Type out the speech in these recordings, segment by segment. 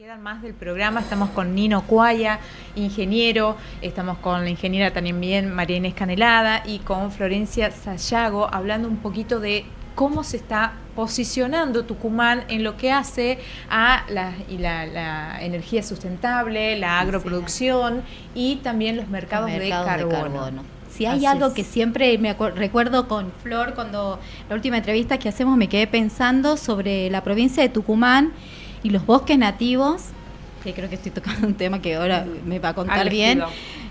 Quedan más del programa, estamos con Nino Cuaya, ingeniero, estamos con la ingeniera también María Inés Canelada y con Florencia Sayago, hablando un poquito de cómo se está posicionando Tucumán en lo que hace a la energía sustentable, la agroproducción y también los mercados de carbono. Si hay algo que siempre recuerdo con Flor, cuando la última entrevista que hacemos me quedé pensando sobre la provincia de Tucumán y los bosques nativos, que creo que estoy tocando un tema que ahora me va a contar bien.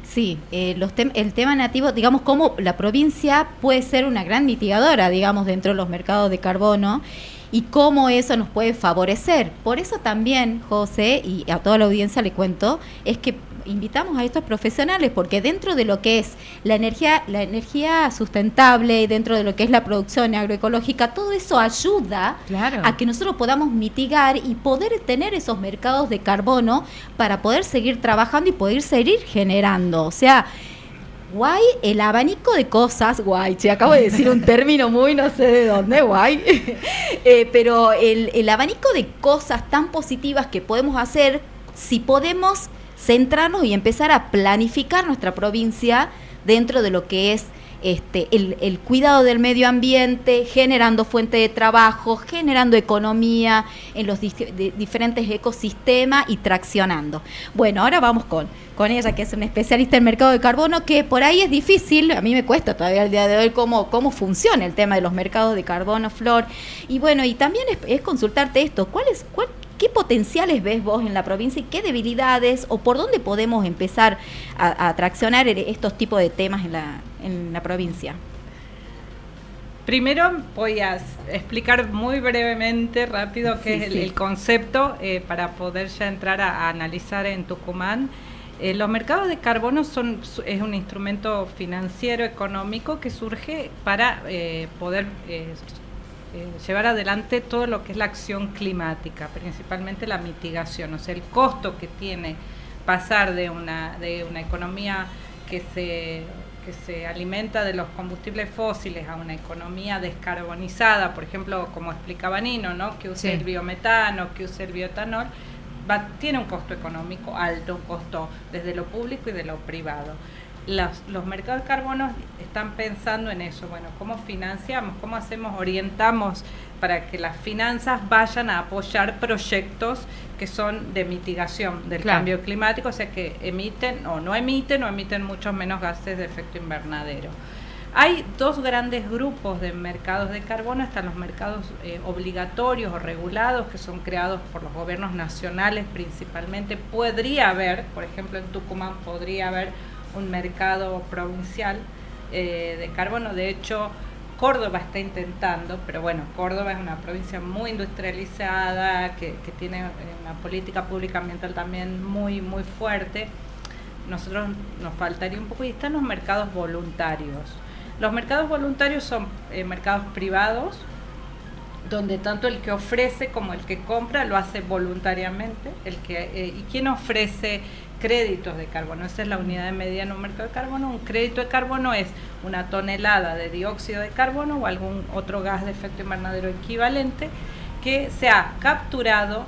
Sí, el tema nativo, digamos, cómo la provincia puede ser una gran mitigadora, digamos, dentro de los mercados de carbono y cómo eso nos puede favorecer. Por eso también, José, y a toda la audiencia le cuento, es que invitamos a estos profesionales, porque dentro de lo que es la energía sustentable y dentro de lo que es la producción agroecológica, todo eso ayuda a que nosotros podamos mitigar y poder tener esos mercados de carbono para poder seguir trabajando y poder seguir generando. O sea, guay, el abanico de cosas, guay, acabo de decir un término muy no sé de dónde, guay, pero el abanico de cosas tan positivas que podemos hacer si podemos centrarnos y empezar a planificar nuestra provincia dentro de lo que es el cuidado del medio ambiente, generando fuente de trabajo, generando economía en los diferentes ecosistemas y traccionando. Bueno, ahora vamos con ella, que es una especialista en mercado de carbono, que por ahí es difícil, a mí me cuesta todavía el día de hoy cómo funciona el tema de los mercados de carbono, Flor. Y bueno, y también es consultarte esto, ¿qué potenciales ves vos en la provincia y qué debilidades o por dónde podemos empezar a traccionar estos tipos de temas en la provincia? Primero voy a explicar muy brevemente, rápido, qué es el concepto para poder ya entrar a analizar en Tucumán. Los mercados de carbono es un instrumento financiero, económico, que surge para poder llevar adelante todo lo que es la acción climática, principalmente la mitigación, o sea, el costo que tiene pasar de una economía que se alimenta de los combustibles fósiles a una economía descarbonizada, por ejemplo, como explicaba Nino, ¿no? Que use el biometano, que use el bioetanol, tiene un costo económico alto, un costo desde lo público y de lo privado. Los mercados de carbono están pensando en eso, bueno, ¿cómo financiamos? ¿Cómo orientamos para que las finanzas vayan a apoyar proyectos que son de mitigación del cambio climático, o sea, que emiten muchos menos gases de efecto invernadero? Hay dos grandes grupos de mercados de carbono. Están los mercados obligatorios o regulados, que son creados por los gobiernos nacionales principalmente. Podría haber, por ejemplo, en Tucumán podría haber un mercado provincial de carbono. De hecho, Córdoba está intentando, pero bueno, Córdoba es una provincia muy industrializada, que tiene una política pública ambiental también muy, muy fuerte. Nosotros nos faltaría un poco, y están los mercados voluntarios. Los mercados voluntarios son mercados privados, donde tanto el que ofrece como el que compra lo hace voluntariamente. ¿Y quién ofrece créditos de carbono? Esa es la unidad de medida en un mercado de carbono. Un crédito de carbono es una tonelada de dióxido de carbono o algún otro gas de efecto invernadero equivalente que se ha capturado,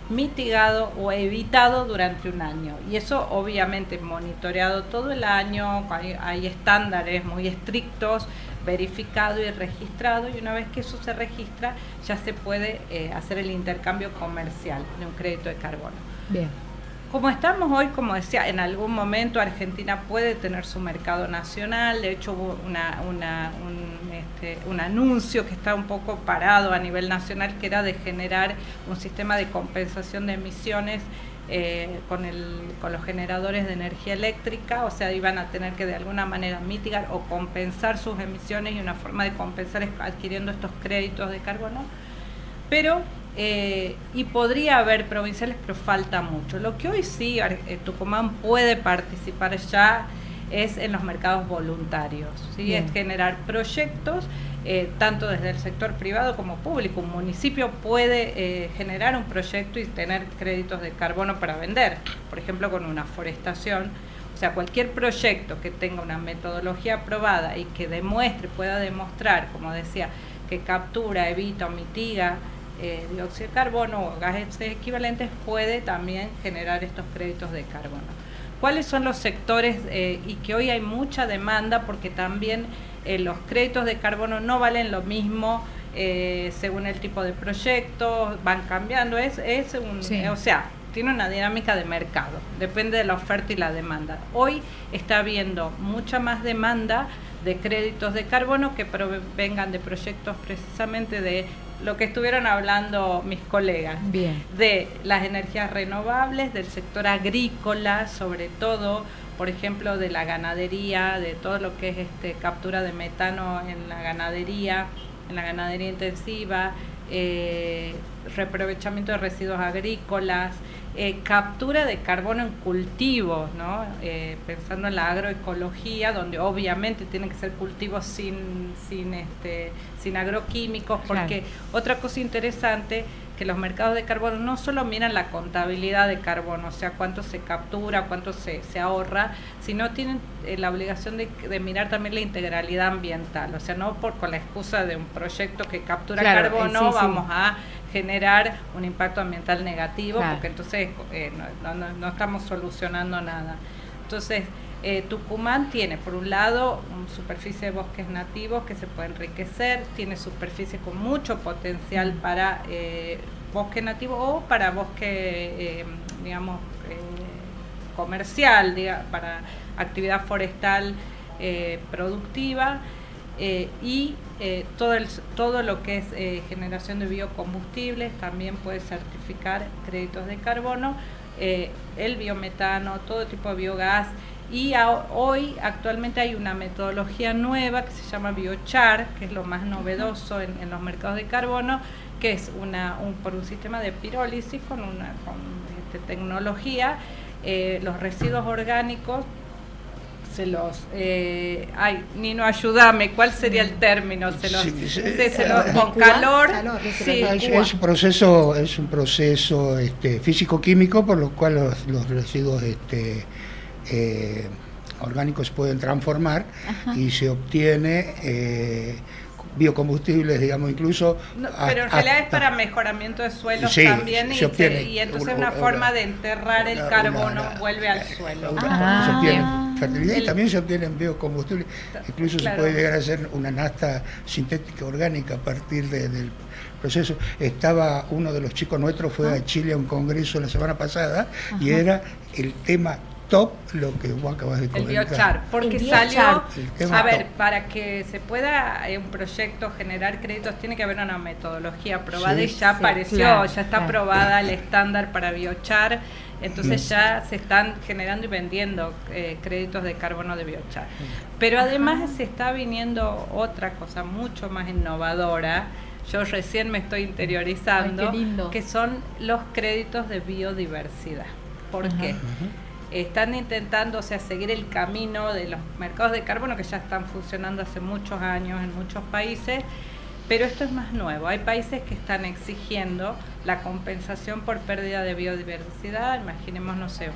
mitigado o evitado durante un año, y eso obviamente monitoreado todo el año. Hay estándares muy estrictos, verificado y registrado, y una vez que eso se registra ya se puede hacer el intercambio comercial de un crédito de carbono. Bien. Como estamos hoy, como decía, en algún momento Argentina puede tener su mercado nacional. De hecho, hubo un anuncio que está un poco parado a nivel nacional, que era de generar un sistema de compensación de emisiones con los generadores de energía eléctrica. O sea, iban a tener que de alguna manera mitigar o compensar sus emisiones, y una forma de compensar es adquiriendo estos créditos de carbono. Pero y podría haber provinciales, pero falta mucho. Lo que hoy sí Tucumán puede participar ya es en los mercados voluntarios, ¿sí? Es generar proyectos tanto desde el sector privado como público. Un municipio puede generar un proyecto y tener créditos de carbono para vender, por ejemplo, con una forestación. O sea, cualquier proyecto que tenga una metodología aprobada y que pueda demostrar, como decía, que captura, evita o mitiga dióxido de carbono o gases equivalentes, puede también generar estos créditos de carbono. ¿Cuáles son los sectores y que hoy hay mucha demanda porque también los créditos de carbono no valen lo mismo según el tipo de proyecto, van cambiando, o sea, tiene una dinámica de mercado, depende de la oferta y la demanda. Hoy está habiendo mucha más demanda de créditos de carbono que provengan de proyectos precisamente de lo que estuvieron hablando mis colegas. Bien. De las energías renovables, del sector agrícola, sobre todo, por ejemplo, de la ganadería, de todo lo que es captura de metano en la ganadería intensiva, reaprovechamiento de residuos agrícolas, captura de carbono en cultivos, ¿no? Pensando en la agroecología, donde obviamente tienen que ser cultivos sin agroquímicos, porque claro. Otra cosa interesante, que los mercados de carbono no solo miran la contabilidad de carbono, o sea, cuánto se captura, cuánto se ahorra, sino tienen la obligación de mirar también la integralidad ambiental, o sea, no con la excusa de un proyecto que captura claro, carbono vamos a generar un impacto ambiental negativo, claro. Porque entonces no estamos solucionando nada. Entonces, Tucumán tiene, por un lado, superficie de bosques nativos que se puede enriquecer, tiene superficie con mucho potencial para bosque nativo o para bosque, comercial, para actividad forestal productiva, y todo lo que es generación de biocombustibles también puede certificar créditos de carbono, el biometano, todo tipo de biogás. Y hoy actualmente hay una metodología nueva que se llama biochar, que es lo más novedoso en los mercados de carbono, que es por un sistema de pirólisis con tecnología, los residuos orgánicos Nino, ayúdame, ¿cuál sería el término? Con calor. Es un proceso físico-químico por lo cual los residuos orgánicos se pueden transformar. Ajá. Y se obtiene biocombustibles, digamos, incluso... pero en realidad es para mejoramiento de suelos también, y entonces una forma de enterrar el carbono vuelve al suelo. Se obtiene fertilidad y también se obtienen biocombustibles, incluso se puede llegar a hacer una nafta sintética orgánica a partir del proceso. Uno de los chicos nuestros fue a Chile a un congreso la semana pasada y era el tema top, lo que vos acabas de comentar. El biochar, porque salió, para que se pueda un proyecto generar créditos tiene que haber una metodología aprobada y ya apareció, ya está aprobada el estándar para biochar, entonces ya se están generando y vendiendo créditos de carbono de biochar. Pero además se está viniendo otra cosa mucho más innovadora, yo recién me estoy interiorizando, que son los créditos de biodiversidad. ¿Por qué? Están intentando, seguir el camino de los mercados de carbono que ya están funcionando hace muchos años en muchos países, pero esto es más nuevo. Hay países que están exigiendo la compensación por pérdida de biodiversidad. Imaginemos, no sé,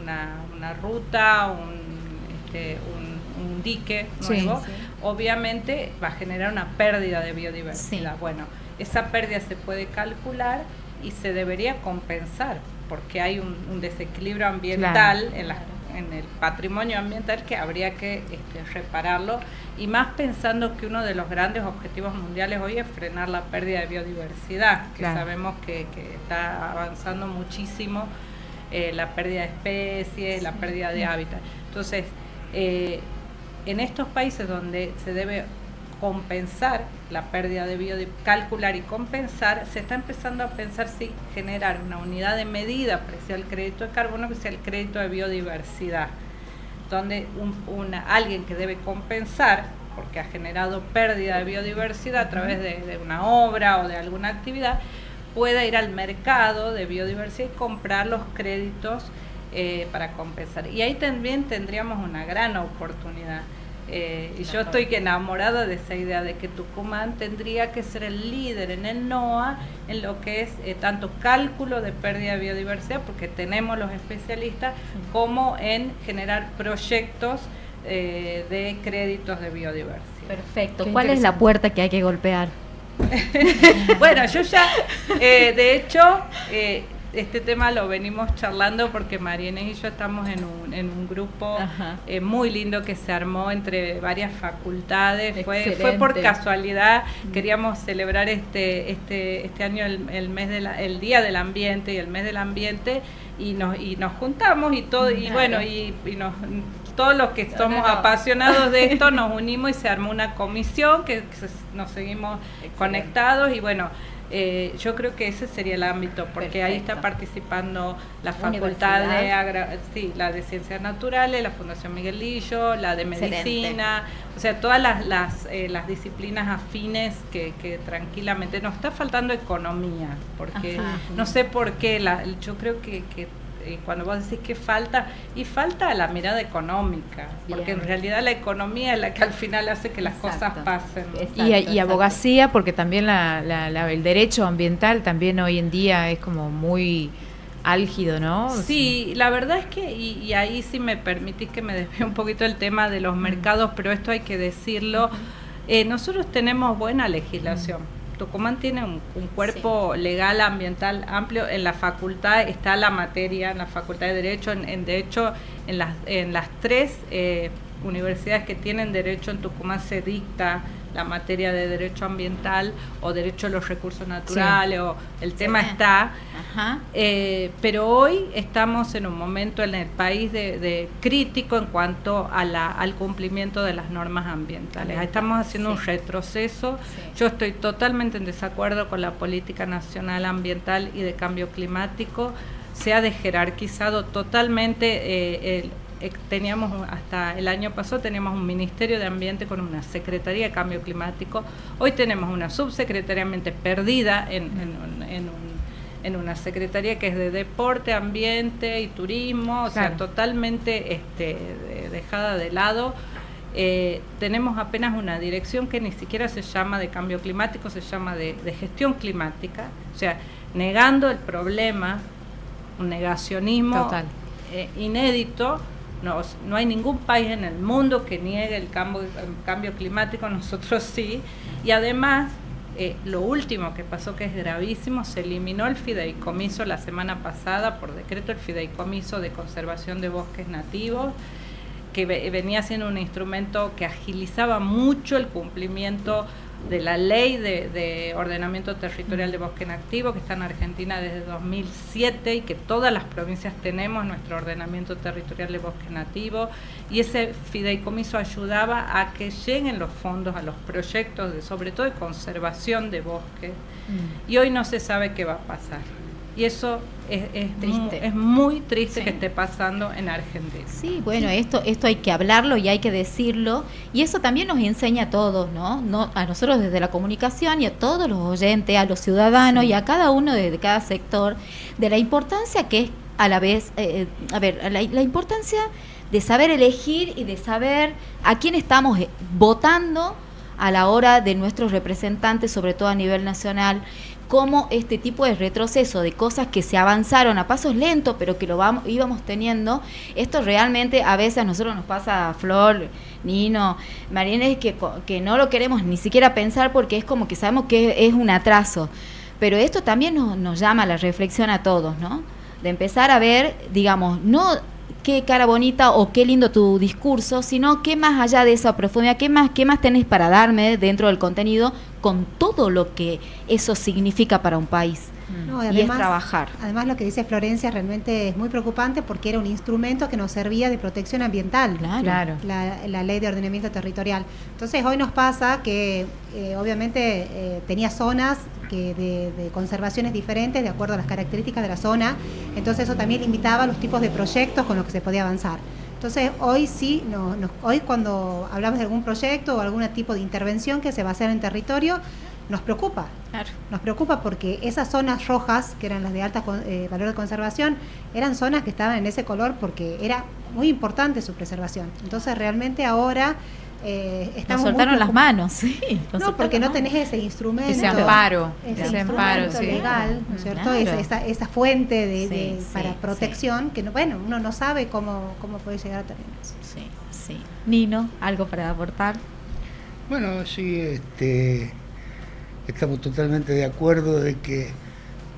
una ruta, un dique nuevo. Sí. Obviamente va a generar una pérdida de biodiversidad. Sí. Bueno, esa pérdida se puede calcular y se debería compensar, porque hay un desequilibrio ambiental en el patrimonio ambiental que habría que repararlo, y más pensando que uno de los grandes objetivos mundiales hoy es frenar la pérdida de biodiversidad, que sabemos que está avanzando muchísimo, la pérdida de especies, la pérdida de hábitat. Entonces, en estos países donde se debe compensar la pérdida de biodiversidad, calcular y compensar, se está empezando a pensar si generar una unidad de medida parecida al crédito de carbono, que sea el crédito de biodiversidad, donde alguien que debe compensar porque ha generado pérdida de biodiversidad a través de una obra o de alguna actividad, pueda ir al mercado de biodiversidad y comprar los créditos para compensar. Y ahí también tendríamos una gran oportunidad. Y yo estoy enamorada de esa idea de que Tucumán tendría que ser el líder en el NOA en lo que es tanto cálculo de pérdida de biodiversidad, porque tenemos los especialistas, como en generar proyectos de créditos de biodiversidad. Perfecto. ¿Cuál es la puerta que hay que golpear? Bueno, yo ya, de hecho, este tema lo venimos charlando porque María Inés y yo estamos en un grupo muy lindo que se armó entre varias facultades. Fue por casualidad, queríamos celebrar este año el Día del Ambiente y el Mes del Ambiente, y nos juntamos y todo, y bueno, y todos los que somos apasionados de esto nos unimos y se armó una comisión que nos seguimos conectados, y bueno, yo creo que ese sería el ámbito, porque ahí está participando la Facultad la de Ciencias Naturales, la Fundación Miguel Lillo, la de Medicina, o sea, todas las disciplinas afines que tranquilamente. Nos está faltando economía, porque no sé por qué, yo creo que cuando vos decís que falta la mirada económica, porque en realidad la economía es la que al final hace que las cosas pasen. Y abogacía, porque también el derecho ambiental también hoy en día es como muy álgido, ¿no? Sí, la verdad es que, y ahí sí me permitís que me desvíe un poquito el tema de los mercados, pero esto hay que decirlo, nosotros tenemos buena legislación. Tucumán tiene un cuerpo legal ambiental amplio. En la facultad está la materia, en la Facultad de Derecho, de hecho en las 3 universidades que tienen derecho en Tucumán se dicta la materia de derecho ambiental o derecho a los recursos naturales, o el tema está. Pero hoy estamos en un momento en el país de crítico en cuanto a al cumplimiento de las normas ambientales. Estamos haciendo un retroceso. Yo estoy totalmente en desacuerdo con la política nacional ambiental y de cambio climático. Se ha desjerarquizado totalmente. Teníamos hasta el año pasado teníamos un Ministerio de Ambiente con una Secretaría de Cambio Climático. Hoy tenemos una subsecretaría perdida en una secretaría que es de Deporte, Ambiente y Turismo, o sea, totalmente dejada de lado. Tenemos apenas una dirección que ni siquiera se llama de cambio climático, se llama de gestión climática, o sea, negando el problema, un negacionismo inédito. No hay ningún país en el mundo que niegue el cambio climático, nosotros sí. Y además, lo último que pasó, que es gravísimo, se eliminó el fideicomiso la semana pasada, por decreto, el fideicomiso de conservación de bosques nativos, que venía siendo un instrumento que agilizaba mucho el cumplimiento de la ley de ordenamiento territorial de bosque nativo, que está en Argentina desde 2007 y que todas las provincias tenemos nuestro ordenamiento territorial de bosque nativo, y ese fideicomiso ayudaba a que lleguen los fondos a los proyectos sobre todo de conservación de bosque, y hoy no se sabe qué va a pasar. Y eso es muy triste que esté pasando en Argentina. Sí, bueno, esto hay que hablarlo y hay que decirlo, y eso también nos enseña a todos, ¿no? A nosotros desde la comunicación y a todos los oyentes, a los ciudadanos y a cada uno de cada sector, de la importancia que es a la vez, la importancia de saber elegir y de saber a quién estamos votando a la hora de nuestros representantes, sobre todo a nivel nacional, cómo este tipo de retroceso de cosas que se avanzaron a pasos lentos, pero que íbamos teniendo, esto realmente a veces a nosotros nos pasa, a Flor, Nino, María Inés, que no lo queremos ni siquiera pensar porque es como que sabemos que es un atraso, pero esto también nos llama a la reflexión a todos, ¿no? De empezar a ver, digamos, no qué cara bonita o qué lindo tu discurso, sino qué más allá de esa profundidad, qué más tenés para darme dentro del contenido con todo lo que eso significa para un país. No, y además, es trabajar. Además, lo que dice Florencia realmente es muy preocupante porque era un instrumento que nos servía de protección ambiental, claro. La ley de ordenamiento territorial. Entonces hoy nos pasa que obviamente tenía zonas de conservaciones diferentes de acuerdo a las características de la zona, entonces eso también limitaba los tipos de proyectos con los que se podía avanzar. Entonces hoy sí, hoy cuando hablamos de algún proyecto o algún tipo de intervención que se va a hacer en territorio, nos preocupa. Claro. Nos preocupa porque esas zonas rojas, que eran las de alta valor de conservación, eran zonas que estaban en ese color porque era muy importante su preservación. Entonces realmente ahora estamos nos soltaron las manos, sí. No, porque no tenés ese instrumento. Ese amparo. Ese instrumento legal, ¿no es cierto? Claro. Esa fuente para protección, que uno no sabe cómo puede llegar a tener eso. Sí. Nino, ¿algo para aportar? Bueno, sí, estamos totalmente de acuerdo de que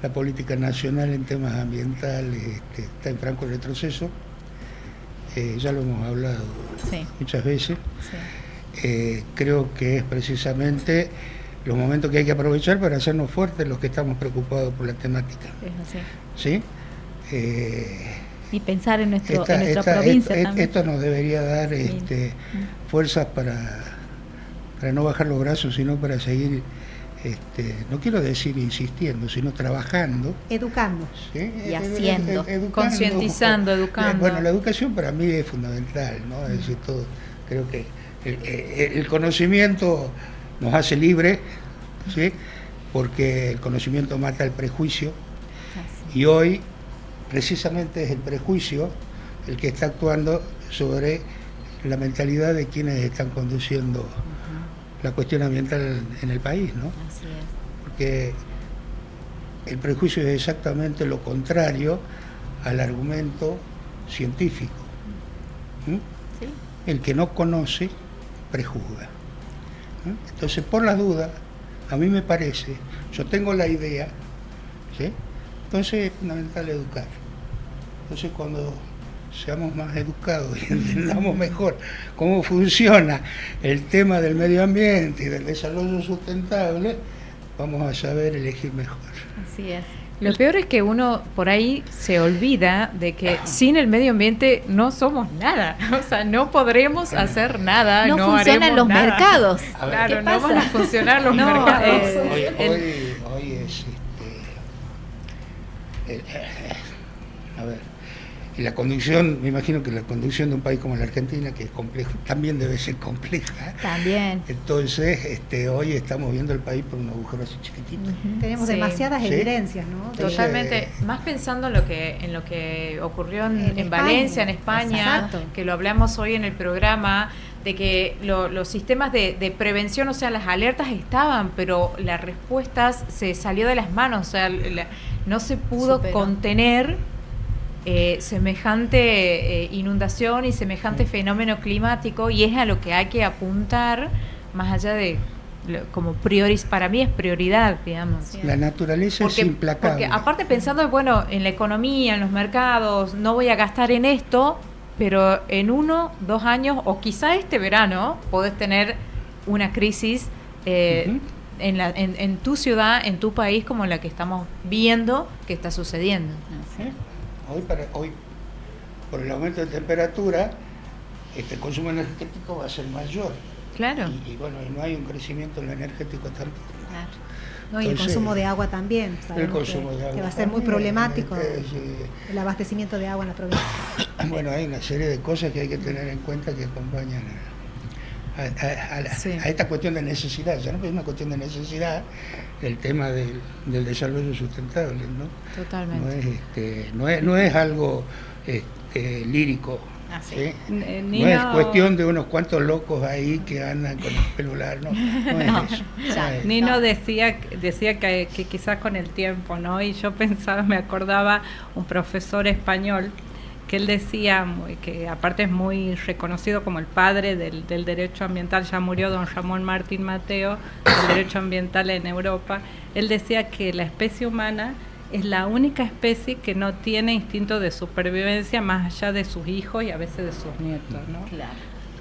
la política nacional en temas ambientales está en franco retroceso. Ya lo hemos hablado muchas veces. Creo que es precisamente los momentos que hay que aprovechar para hacernos fuertes los que estamos preocupados por la temática. ¿Sí? Y pensar en nuestra provincia también. Esto nos debería dar fuerzas para no bajar los brazos, sino para seguir, no quiero decir insistiendo, sino trabajando. Educando. ¿Sí? Y haciendo. Concientizando, educando. Bueno, la educación para mí es fundamental, ¿no? Es decir, todo, creo que el conocimiento nos hace libres, ¿sí? Porque el conocimiento mata el prejuicio. Y hoy precisamente es el prejuicio el que está actuando sobre la mentalidad de quienes están conduciendo la cuestión ambiental en el país, ¿no? Así es. Porque el prejuicio es exactamente lo contrario al argumento científico. ¿Sí? El que no conoce, prejuzga. Entonces, por las dudas, a mí me parece, yo tengo la idea, ¿sí? Entonces es fundamental educar. Entonces cuando seamos más educados y entendamos mejor cómo funciona el tema del medio ambiente y del desarrollo sustentable, vamos a saber elegir mejor. Así es. Lo peor es que uno por ahí se olvida de que sin el medio ambiente no somos nada. O sea, no podremos hacer nada. No funcionan los mercados. Claro, no van a funcionar los mercados. Hoy es a ver, y la conducción, me imagino que la conducción de un país como la Argentina, que es complejo, también debe ser compleja. También. Entonces, hoy estamos viendo el país por un agujero así chiquitito. Tenemos demasiadas evidencias, ¿no? Totalmente. Más pensando en lo que ocurrió en Valencia, en España, exacto, que lo hablamos hoy en el programa, de que los sistemas de prevención, o sea, las alertas estaban, pero las respuestas se salió de las manos, o sea, no se pudo contener semejante inundación y semejante fenómeno climático, y es a lo que hay que apuntar, más allá de como para mí es prioridad, digamos. La naturaleza es implacable. Porque aparte pensando, bueno, en la economía, en los mercados, no voy a gastar en esto, pero en 1, 2 años, o quizá este verano, podés tener una crisis en tu ciudad, en tu país, como la que estamos viendo que está sucediendo. Hoy, por el aumento de temperatura, el consumo energético va a ser mayor. Claro. Y bueno, no hay un crecimiento en lo energético tampoco. Claro. No, y el consumo de agua también. El consumo de agua que va a ser muy problemático sí. El abastecimiento de agua en la provincia. Bueno, hay una serie de cosas que hay que tener en cuenta que acompañan a esta cuestión de necesidad. Ya no es una cuestión de necesidad el tema del desarrollo sustentable, ¿no? Totalmente. No es algo lírico. ¿Sí? No es cuestión de unos cuantos locos ahí que andan con el celular, no es eso. Nino decía que quizás con el tiempo, ¿no? Y yo pensaba, me acordaba un profesor español que él decía, que aparte es muy reconocido como el padre del derecho ambiental, ya murió don Ramón Martín Mateo, del derecho ambiental en Europa. Él decía que la especie humana es la única especie que no tiene instinto de supervivencia más allá de sus hijos y a veces de sus nietos, ¿no? Claro.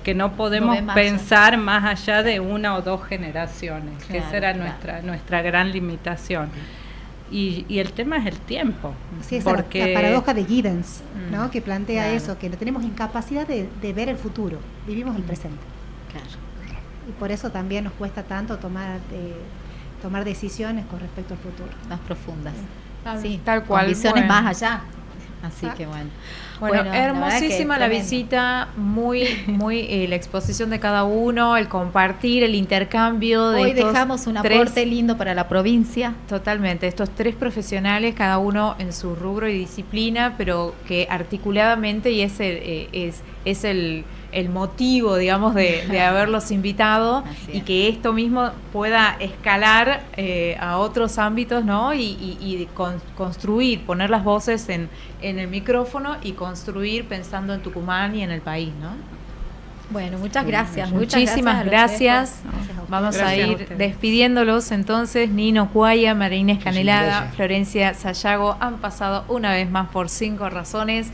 Que no podemos pensar más allá de 1 o 2 generaciones, claro, que esa era nuestra gran limitación. Y el tema es el tiempo. Sí, porque la paradoja de Giddens, ¿no? Que plantea eso, que no tenemos incapacidad de ver el futuro, vivimos el presente. Claro. Y por eso también nos cuesta tanto tomar decisiones con respecto al futuro. Más profundas. Sí, tal cual. Con visiones más allá. Así que bueno. Bueno, hermosísima la visita, muy la exposición de cada uno, el compartir, el intercambio de hoy dejamos un aporte lindo para la provincia. Totalmente, estos 3 profesionales, cada uno en su rubro y disciplina, pero que articuladamente, y es el motivo, digamos, de haberlos invitado, y que esto mismo pueda escalar a otros ámbitos, ¿no? Y construir, poner las voces en el micrófono y construir pensando en Tucumán y en el país, ¿no? Bueno, muchas gracias. Muchísimas gracias. Vamos Gracias a a ir ustedes. despidiéndolos entonces. Nino Cuaya, María Inés Muchísimas Canelada, gracias. Florencia Sayago han pasado una vez más por 5 razones.